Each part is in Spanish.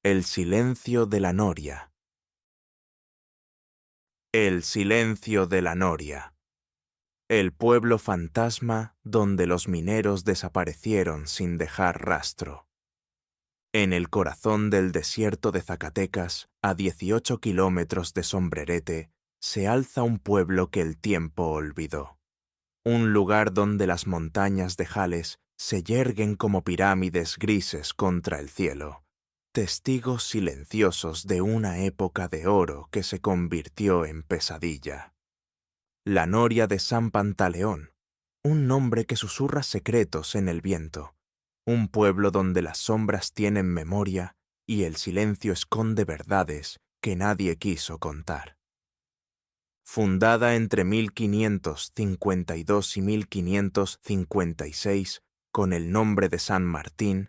El silencio de la noria. El silencio de la noria. El pueblo fantasma donde los mineros desaparecieron sin dejar rastro. En el corazón del desierto de Zacatecas, a 18 kilómetros de Sombrerete, se alza un pueblo que el tiempo olvidó. Un lugar donde las montañas de Jales se yerguen como pirámides grises contra el cielo, testigos silenciosos de una época de oro que se convirtió en pesadilla. La noria de San Pantaleón, un nombre que susurra secretos en el viento, un pueblo donde las sombras tienen memoria y el silencio esconde verdades que nadie quiso contar. Fundada entre 1552 y 1556 con el nombre de San Martín,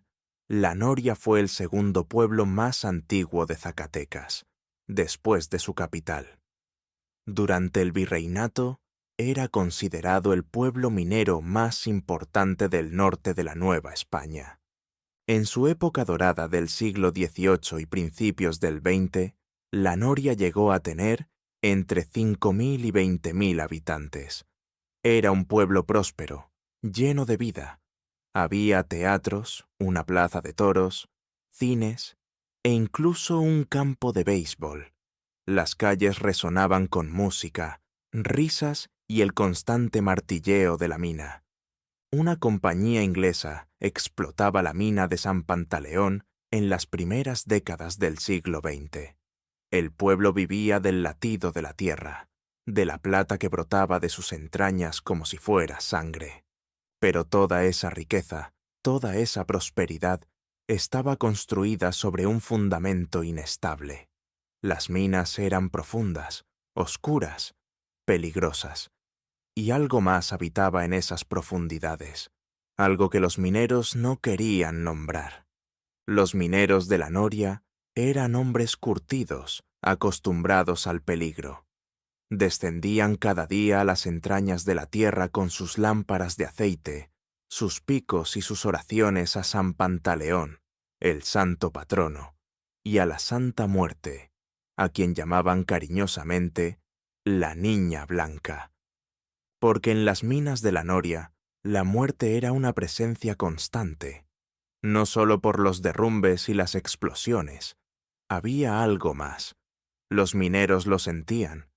La Noria fue el segundo pueblo más antiguo de Zacatecas, después de su capital. Durante el virreinato, era considerado el pueblo minero más importante del norte de la Nueva España. En su época dorada del siglo XVIII y principios del XX, La Noria llegó a tener entre 5.000 y 20.000 habitantes. Era un pueblo próspero, lleno de vida. Había teatros, una plaza de toros, cines e incluso un campo de béisbol. Las calles resonaban con música, risas y el constante martilleo de la mina. Una compañía inglesa explotaba la mina de San Pantaleón en las primeras décadas del siglo XX. El pueblo vivía del latido de la tierra, de la plata que brotaba de sus entrañas como si fuera sangre. Pero toda esa riqueza, toda esa prosperidad, estaba construida sobre un fundamento inestable. Las minas eran profundas, oscuras, peligrosas, y algo más habitaba en esas profundidades, algo que los mineros no querían nombrar. Los mineros de la Noria eran hombres curtidos, acostumbrados al peligro. Descendían cada día a las entrañas de la tierra con sus lámparas de aceite, sus picos y sus oraciones a San Pantaleón, el santo patrono, y a la Santa Muerte, a quien llamaban cariñosamente la Niña Blanca. Porque en las minas de la Noria, la muerte era una presencia constante. No solo por los derrumbes y las explosiones, había algo más. Los mineros lo sentían.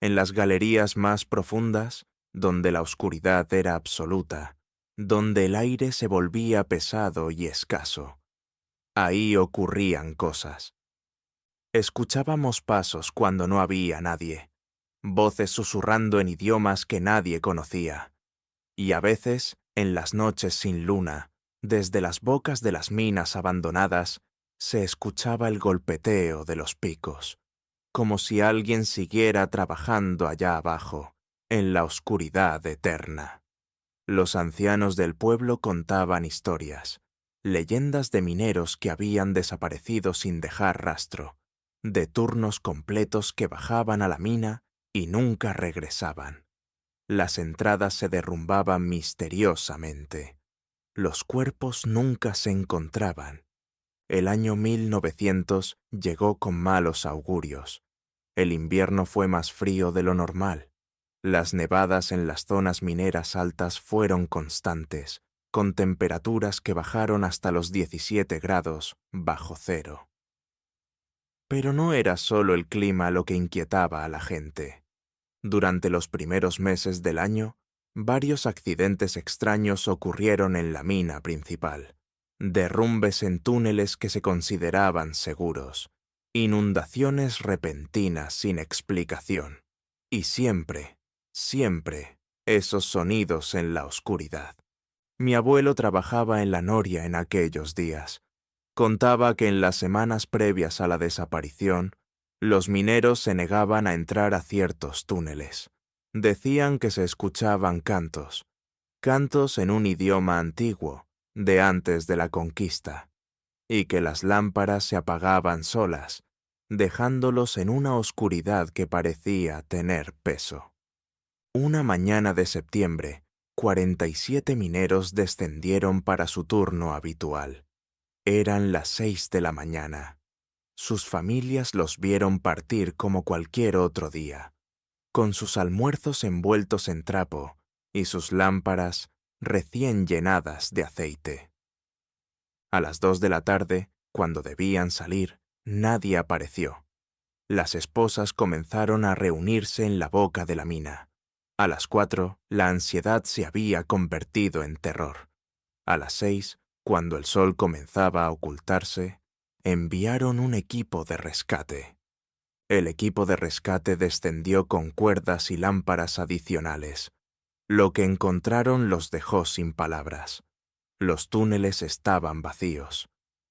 En las galerías más profundas, donde la oscuridad era absoluta, donde el aire se volvía pesado y escaso. Ahí ocurrían cosas. Escuchábamos pasos cuando no había nadie, voces susurrando en idiomas que nadie conocía, y a veces, en las noches sin luna, desde las bocas de las minas abandonadas, se escuchaba el golpeteo de los picos, como si alguien siguiera trabajando allá abajo, en la oscuridad eterna. Los ancianos del pueblo contaban historias, leyendas de mineros que habían desaparecido sin dejar rastro, de turnos completos que bajaban a la mina y nunca regresaban. Las entradas se derrumbaban misteriosamente. Los cuerpos nunca se encontraban. El año 1900 llegó con malos augurios. El invierno fue más frío de lo normal. Las nevadas en las zonas mineras altas fueron constantes, con temperaturas que bajaron hasta los 17 grados bajo cero. Pero no era solo el clima lo que inquietaba a la gente. Durante los primeros meses del año, varios accidentes extraños ocurrieron en la mina principal. Derrumbes en túneles que se consideraban seguros, inundaciones repentinas sin explicación, y siempre, esos sonidos en la oscuridad. Mi abuelo trabajaba en la Noria en aquellos días. Contaba que en las semanas previas a la desaparición, los mineros se negaban a entrar a ciertos túneles. Decían que se escuchaban cantos en un idioma antiguo, de antes de la conquista, y que las lámparas se apagaban solas, dejándolos en una oscuridad que parecía tener peso. Una mañana de septiembre, 47 mineros descendieron para su turno habitual. Eran las 6 de la mañana. Sus familias los vieron partir como cualquier otro día, con sus almuerzos envueltos en trapo y sus lámparas recién llenadas de aceite. A las 2 de la tarde, cuando debían salir, nadie apareció. Las esposas comenzaron a reunirse en la boca de la mina. A las 4, la ansiedad se había convertido en terror. A las 6, cuando el sol comenzaba a ocultarse, enviaron un equipo de rescate. El equipo de rescate descendió con cuerdas y lámparas adicionales. Lo que encontraron los dejó sin palabras. Los túneles estaban vacíos.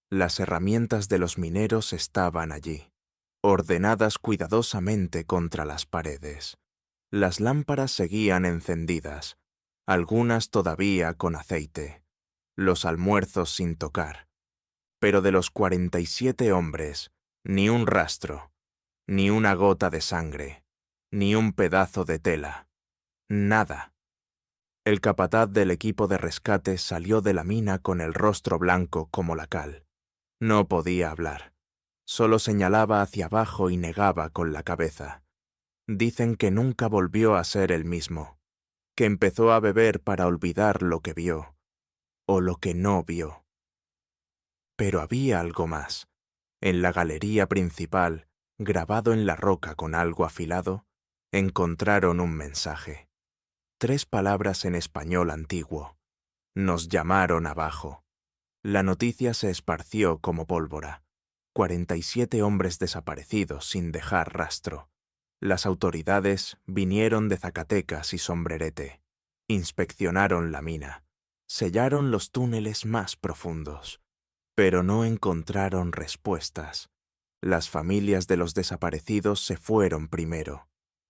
Las herramientas de los mineros estaban allí, ordenadas cuidadosamente contra las paredes. Las lámparas seguían encendidas, algunas todavía con aceite, los almuerzos sin tocar. Pero de los 47 hombres, ni un rastro, ni una gota de sangre, ni un pedazo de tela, nada. El capataz del equipo de rescate salió de la mina con el rostro blanco como la cal. No podía hablar. Solo señalaba hacia abajo y negaba con la cabeza. Dicen que nunca volvió a ser el mismo, que empezó a beber para olvidar lo que vio, o lo que no vio. Pero había algo más. En la galería principal, grabado en la roca con algo afilado, encontraron un mensaje. 3 palabras en español antiguo. Nos llamaron abajo. La noticia se esparció como pólvora. 47 hombres desaparecidos sin dejar rastro. Las autoridades vinieron de Zacatecas y Sombrerete. Inspeccionaron la mina. Sellaron los túneles más profundos. Pero no encontraron respuestas. Las familias de los desaparecidos se fueron primero.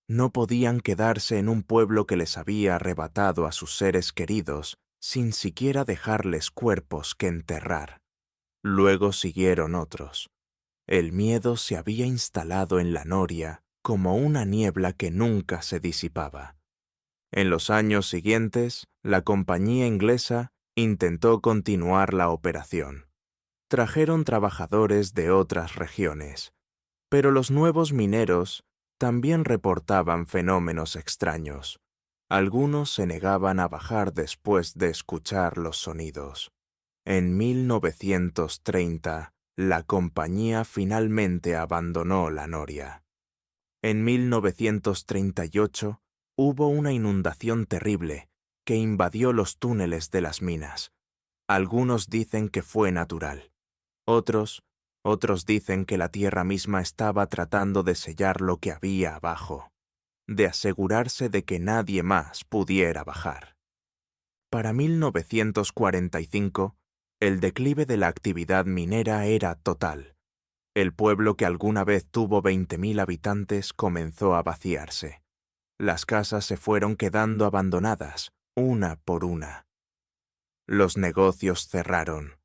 No podían quedarse en un pueblo que les había arrebatado a sus seres queridos sin siquiera dejarles cuerpos que enterrar. Luego siguieron otros. El miedo se había instalado en la noria como una niebla que nunca se disipaba. En los años siguientes, la compañía inglesa intentó continuar la operación. Trajeron trabajadores de otras regiones, pero los nuevos mineros también reportaban fenómenos extraños. Algunos se negaban a bajar después de escuchar los sonidos. En 1930, la compañía finalmente abandonó la noria. En 1938 hubo una inundación terrible que invadió los túneles de las minas. Algunos dicen que fue natural. Otros dicen que la tierra misma estaba tratando de sellar lo que había abajo, de asegurarse de que nadie más pudiera bajar. Para 1945, el declive de la actividad minera era total. El pueblo que alguna vez tuvo 20.000 habitantes comenzó a vaciarse. Las casas se fueron quedando abandonadas, una por una. Los negocios cerraron.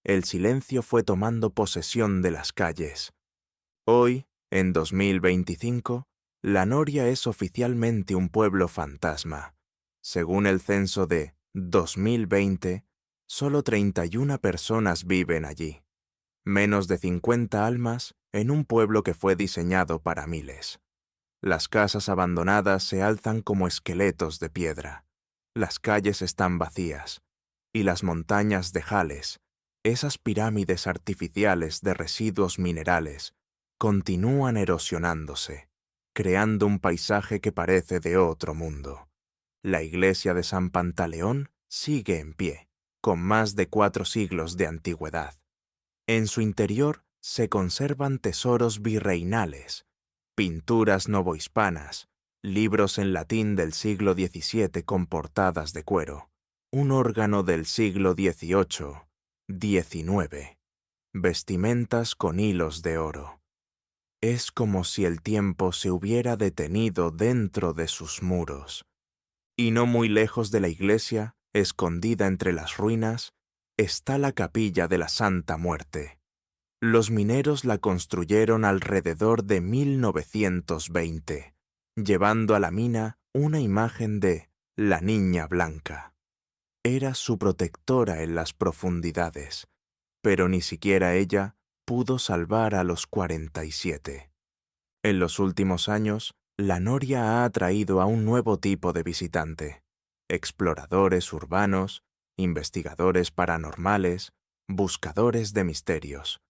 El silencio fue tomando posesión de las calles. Hoy, en 2025, La Noria es oficialmente un pueblo fantasma. Según el censo de 2020, solo 31 personas viven allí. Menos de 50 almas en un pueblo que fue diseñado para miles. Las casas abandonadas se alzan como esqueletos de piedra. Las calles están vacías. Y las montañas de Jales, esas pirámides artificiales de residuos minerales, continúan erosionándose, creando un paisaje que parece de otro mundo. La iglesia de San Pantaleón sigue en pie, con más de 4 siglos de antigüedad. En su interior se conservan tesoros virreinales, pinturas novohispanas, libros en latín del siglo XVII con portadas de cuero, un órgano del siglo XVIII, XIX, vestimentas con hilos de oro. Es como si el tiempo se hubiera detenido dentro de sus muros. Y no muy lejos de la iglesia, escondida entre las ruinas, está la capilla de la Santa Muerte. Los mineros la construyeron alrededor de 1920, llevando a la mina una imagen de la Niña Blanca. Era su protectora en las profundidades, pero ni siquiera ella pudo salvar a los 47. En los últimos años, la Noria ha atraído a un nuevo tipo de visitante: exploradores urbanos, investigadores paranormales, buscadores de misterios.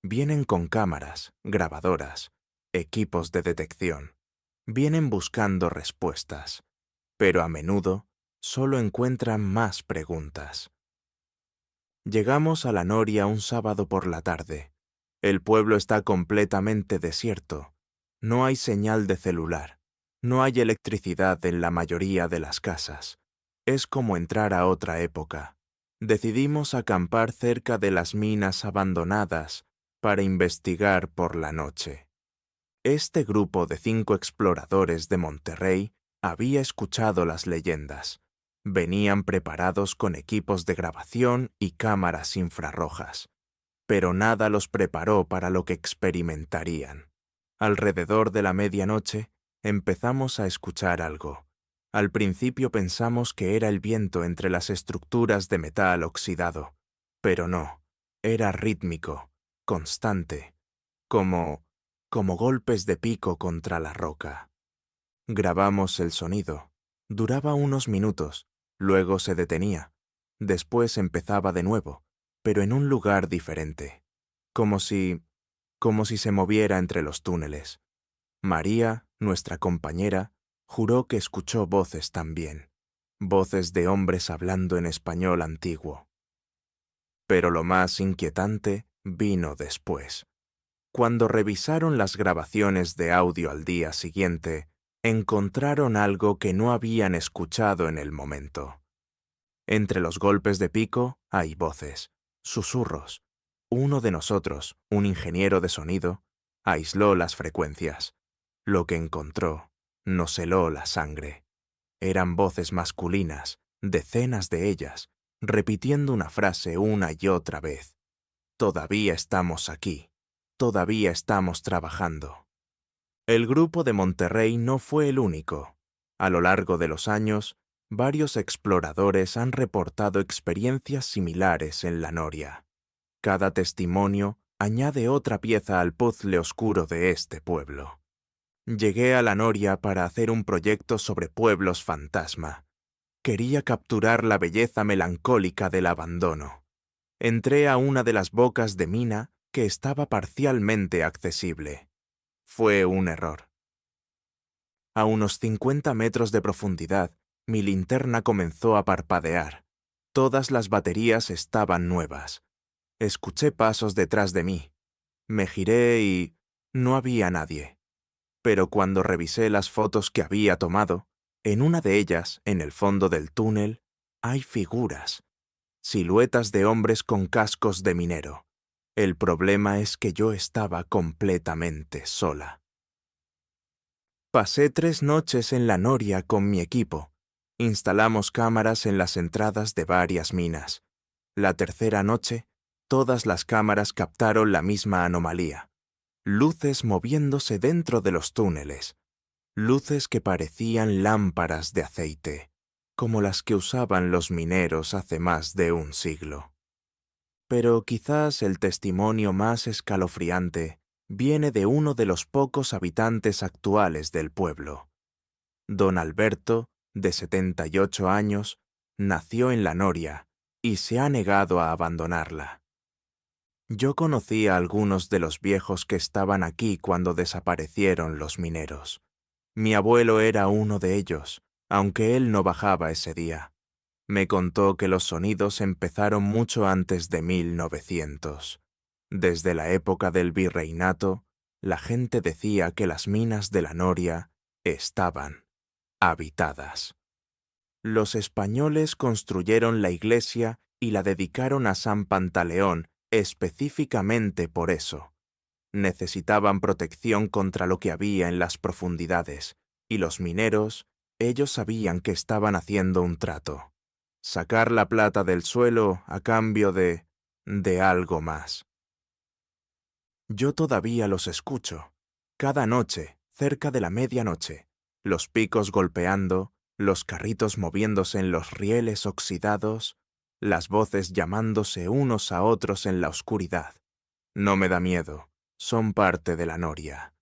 Vienen con cámaras, grabadoras, equipos de detección. Vienen buscando respuestas, pero a menudo solo encuentran más preguntas. Llegamos a la Noria un sábado por la tarde. El pueblo está completamente desierto. No hay señal de celular. No hay electricidad en la mayoría de las casas. Es como entrar a otra época. Decidimos acampar cerca de las minas abandonadas para investigar por la noche. Este grupo de 5 exploradores de Monterrey había escuchado las leyendas. Venían preparados con equipos de grabación y cámaras infrarrojas, pero nada los preparó para lo que experimentarían. Alrededor de la medianoche empezamos a escuchar algo. Al principio pensamos que era el viento entre las estructuras de metal oxidado, pero no, era rítmico, constante, como golpes de pico contra la roca. Grabamos el sonido. Duraba unos minutos, luego se detenía. Después empezaba de nuevo, pero en un lugar diferente, como si se moviera entre los túneles. María, nuestra compañera, juró que escuchó voces también, voces de hombres hablando en español antiguo. Pero lo más inquietante vino después. Cuando revisaron las grabaciones de audio al día siguiente, encontraron algo que no habían escuchado en el momento. Entre los golpes de pico hay voces, susurros. Uno de nosotros, un ingeniero de sonido, aisló las frecuencias. Lo que encontró nos heló la sangre. Eran voces masculinas, decenas de ellas, repitiendo una frase una y otra vez. Todavía estamos aquí. Todavía estamos trabajando. El grupo de Monterrey no fue el único. A lo largo de los años, varios exploradores han reportado experiencias similares en la Noria. Cada testimonio añade otra pieza al puzzle oscuro de este pueblo. Llegué a la Noria para hacer un proyecto sobre pueblos fantasma. Quería capturar la belleza melancólica del abandono. Entré a una de las bocas de mina que estaba parcialmente accesible. Fue un error. A unos 50 metros de profundidad, mi linterna comenzó a parpadear. Todas las baterías estaban nuevas. Escuché pasos detrás de mí. Me giré y no había nadie. Pero cuando revisé las fotos que había tomado, en una de ellas, en el fondo del túnel, hay figuras, siluetas de hombres con cascos de minero. El problema es que yo estaba completamente sola. Pasé 3 noches en la Noria con mi equipo. Instalamos cámaras en las entradas de varias minas. La tercera noche, todas las cámaras captaron la misma anomalía. Luces moviéndose dentro de los túneles. Luces que parecían lámparas de aceite, como las que usaban los mineros hace más de un siglo. Pero quizás el testimonio más escalofriante viene de uno de los pocos habitantes actuales del pueblo. Don Alberto, de 78 años, nació en la Noria y se ha negado a abandonarla. Yo conocí a algunos de los viejos que estaban aquí cuando desaparecieron los mineros. Mi abuelo era uno de ellos, aunque él no bajaba ese día. Me contó que los sonidos empezaron mucho antes de 1900. Desde la época del virreinato, la gente decía que las minas de la Noria estaban habitadas. Los españoles construyeron la iglesia y la dedicaron a San Pantaleón específicamente por eso. Necesitaban protección contra lo que había en las profundidades, y los mineros, ellos sabían que estaban haciendo un trato. Sacar la plata del suelo a cambio de algo más. Yo todavía los escucho. Cada noche, cerca de la medianoche, los picos golpeando, los carritos moviéndose en los rieles oxidados, las voces llamándose unos a otros en la oscuridad. No me da miedo, son parte de la Noria.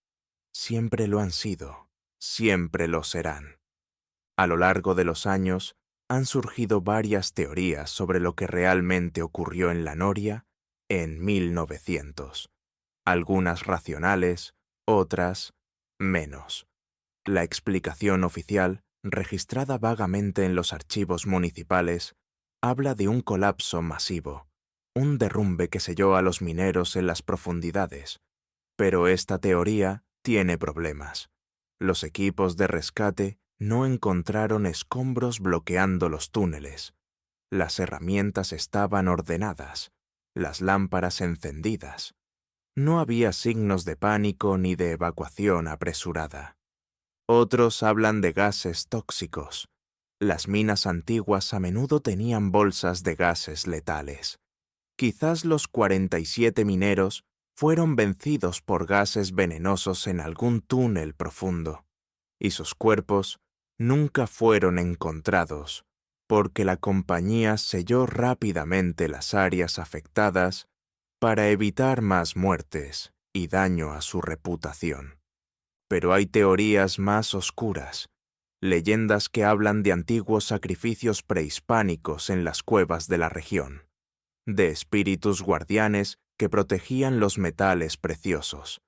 Siempre lo han sido, siempre lo serán. A lo largo de los años, han surgido varias teorías sobre lo que realmente ocurrió en la Noria en 1900. Algunas racionales, otras menos. La explicación oficial, registrada vagamente en los archivos municipales, habla de un colapso masivo, un derrumbe que selló a los mineros en las profundidades. Pero esta teoría tiene problemas. Los equipos de rescate no encontraron escombros bloqueando los túneles. Las herramientas estaban ordenadas, las lámparas encendidas. No había signos de pánico ni de evacuación apresurada. Otros hablan de gases tóxicos. Las minas antiguas a menudo tenían bolsas de gases letales. Quizás los 47 mineros fueron vencidos por gases venenosos en algún túnel profundo, y sus cuerpos nunca fueron encontrados, porque la compañía selló rápidamente las áreas afectadas para evitar más muertes y daño a su reputación. Pero hay teorías más oscuras, leyendas que hablan de antiguos sacrificios prehispánicos en las cuevas de la región, de espíritus guardianes que protegían los metales preciosos,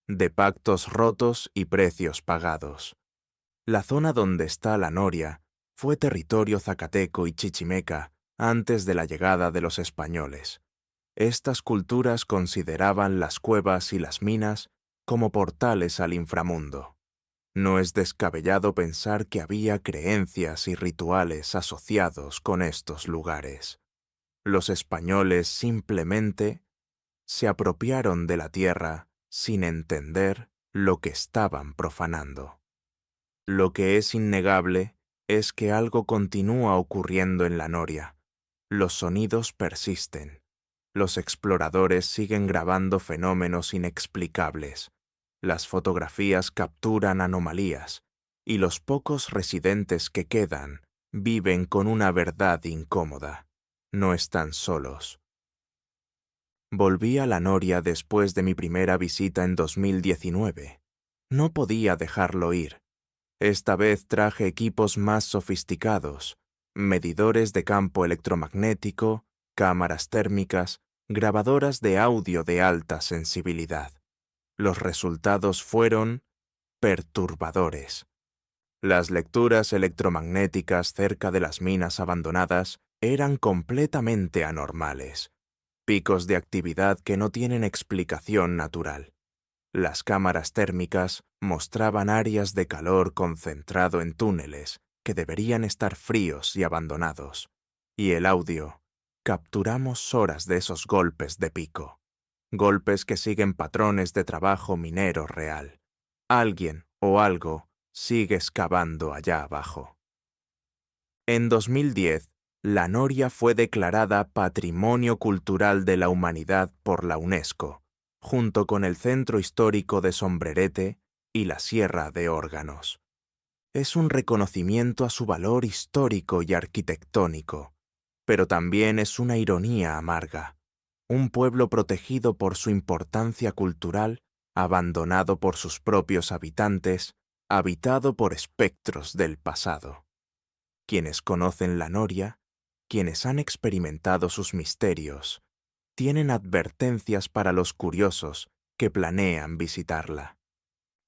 de pactos rotos y precios pagados. La zona donde está la Noria fue territorio zacateco y chichimeca antes de la llegada de los españoles. Estas culturas consideraban las cuevas y las minas como portales al inframundo. No es descabellado pensar que había creencias y rituales asociados con estos lugares. Los españoles simplemente se apropiaron de la tierra sin entender lo que estaban profanando. Lo que es innegable es que algo continúa ocurriendo en la Noria. Los sonidos persisten. Los exploradores siguen grabando fenómenos inexplicables. Las fotografías capturan anomalías, y los pocos residentes que quedan viven con una verdad incómoda. No están solos. Volví a la Noria después de mi primera visita en 2019. No podía dejarlo ir. Esta vez traje equipos más sofisticados, medidores de campo electromagnético, cámaras térmicas, grabadoras de audio de alta sensibilidad. Los resultados fueron perturbadores. Las lecturas electromagnéticas cerca de las minas abandonadas eran completamente anormales. Picos de actividad que no tienen explicación natural. Las cámaras térmicas mostraban áreas de calor concentrado en túneles que deberían estar fríos y abandonados. Y el audio, capturamos horas de esos golpes de pico. Golpes que siguen patrones de trabajo minero real. Alguien o algo sigue excavando allá abajo. En 2010, la Noria fue declarada Patrimonio Cultural de la Humanidad por la UNESCO, junto con el Centro Histórico de Sombrerete y la Sierra de Órganos. Es un reconocimiento a su valor histórico y arquitectónico, pero también es una ironía amarga. Un pueblo protegido por su importancia cultural, abandonado por sus propios habitantes, habitado por espectros del pasado. Quienes conocen la Noria, quienes han experimentado sus misterios, tienen advertencias para los curiosos que planean visitarla.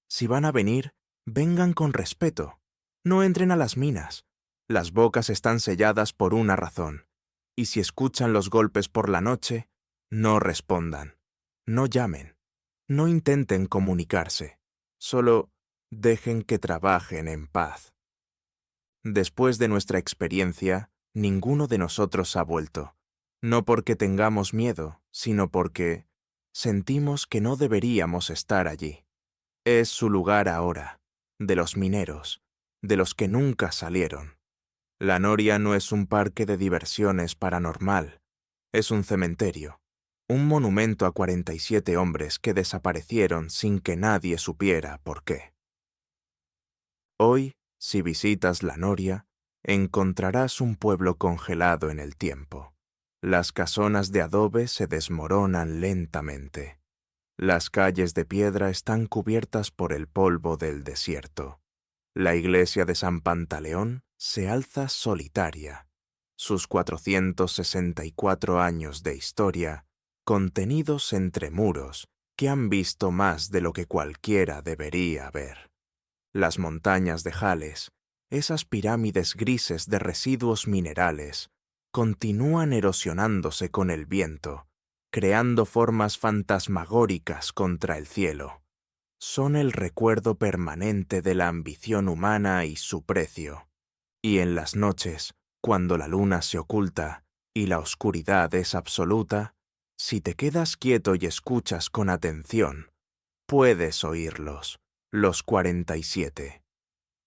Si van a venir, vengan con respeto. No entren a las minas. Las bocas están selladas por una razón. Y si escuchan los golpes por la noche, no respondan. No llamen. No intenten comunicarse. Solo dejen que trabajen en paz. Después de nuestra experiencia, ninguno de nosotros ha vuelto. No porque tengamos miedo, sino porque sentimos que no deberíamos estar allí. Es su lugar ahora, de los mineros, de los que nunca salieron. La Noria no es un parque de diversiones paranormal, es un cementerio, un monumento a 47 hombres que desaparecieron sin que nadie supiera por qué. Hoy, si visitas la Noria, encontrarás un pueblo congelado en el tiempo. Las casonas de adobe se desmoronan lentamente. Las calles de piedra están cubiertas por el polvo del desierto. La iglesia de San Pantaleón se alza solitaria. Sus 464 años de historia, contenidos entre muros que han visto más de lo que cualquiera debería ver. Las montañas de Jales, esas pirámides grises de residuos minerales, continúan erosionándose con el viento, creando formas fantasmagóricas contra el cielo. Son el recuerdo permanente de la ambición humana y su precio. Y en las noches, cuando la luna se oculta y la oscuridad es absoluta, si te quedas quieto y escuchas con atención, puedes oírlos, los 47,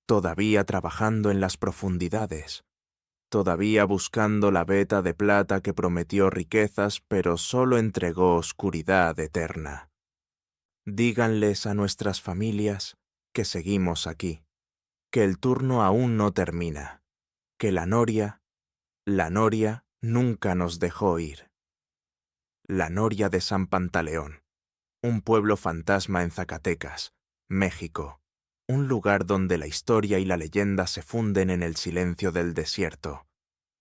todavía trabajando en las profundidades, todavía buscando la veta de plata que prometió riquezas pero solo entregó oscuridad eterna. Díganles a nuestras familias que seguimos aquí, que el turno aún no termina, que la noria nunca nos dejó ir. La noria de San Pantaleón, un pueblo fantasma en Zacatecas, México, un lugar donde la historia y la leyenda se funden en el silencio del desierto,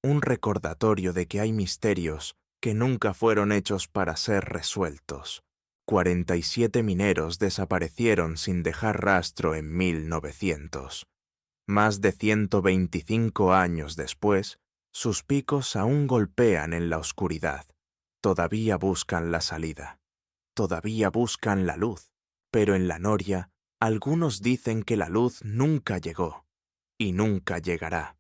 un recordatorio de que hay misterios que nunca fueron hechos para ser resueltos. 47 mineros desaparecieron sin dejar rastro en 1900. Más de 125 años después, sus picos aún golpean en la oscuridad. Todavía buscan la salida. Todavía buscan la luz. Pero en la noria, algunos dicen que la luz nunca llegó y nunca llegará.